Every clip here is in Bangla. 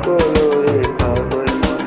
কলোরে পাগল মন।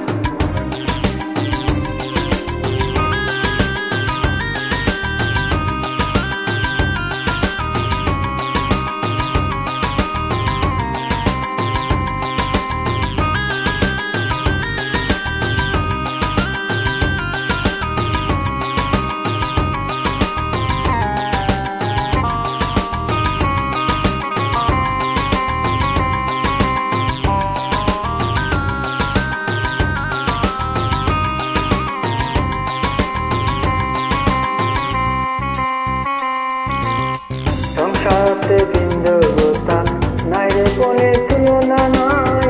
সংসারতে বিন্দুতা নাই রে কোনে তুলনা নাই,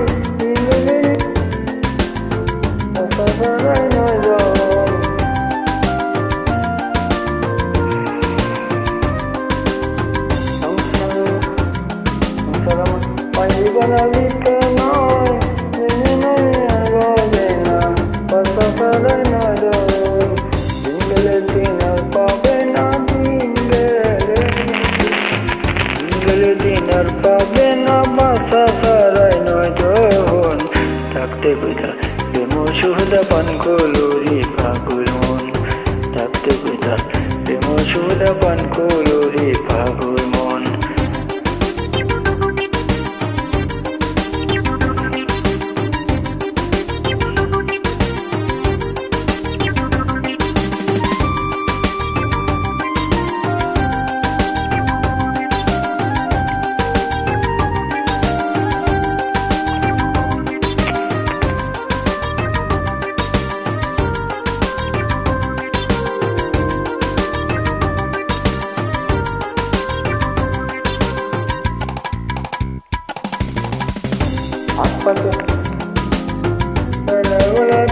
জীবনালিতে নয় দিন আর পাবে না দিন আর পাবে না বাসা সারাই নয় যখন থাকতে কোথা প্রেম সুদা পান কলোরে পাগল মন। থাকতে কোথা প্রেম সুদা পান কলোরে পাগল মন।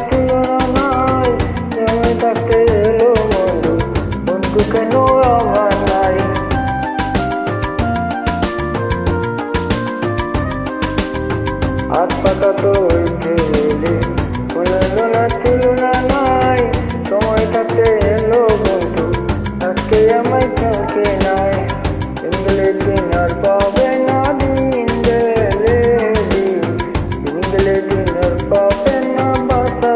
তুলনা নাই জমে থাকতে এলো বন্ধু, বন্ধু কেন আমার নাই। হাত পাতা তো উঠে তুলনা নাই সময় থাকতে এলো বন্ধু, আজকে আমায় কাউকে নাই। ইংলে দিন আর পাবে না দিন গেলে দিন আর পাবে না বাসা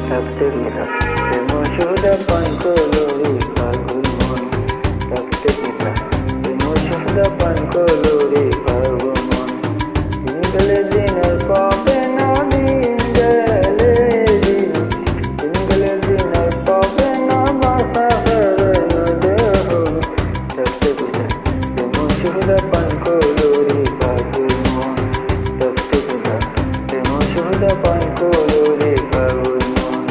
থাকতে কোথা প্রেম সুদা পান কলোরে পাগল মন। থাকতে কোথা প্রেম সুদা পান কলোরে পাগল মন। ইংলে দিন আর পাবে না দিন গেলে দিন আর পাবে না বাসা থাকতে কোথা প্রেম সুদা পান কলোরে পাগল মন। থাকতে কোথা প্রেম সুদা পান কলোরে পাগল মন।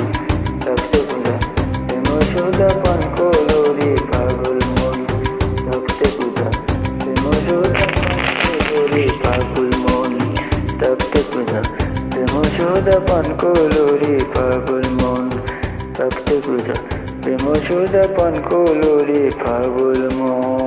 থাকতে কোথা প্রেম সুদা পান কলোরে পাগল মন। থাকতে কোথা প্রেম সুদা পান কলোরে পাগল মন। থাকতে কোথা প্রেম সুদা পান কলোরে পাগল মন। থাকতে কোথা প্রেম সুদা পান কলোরে পাগল মন।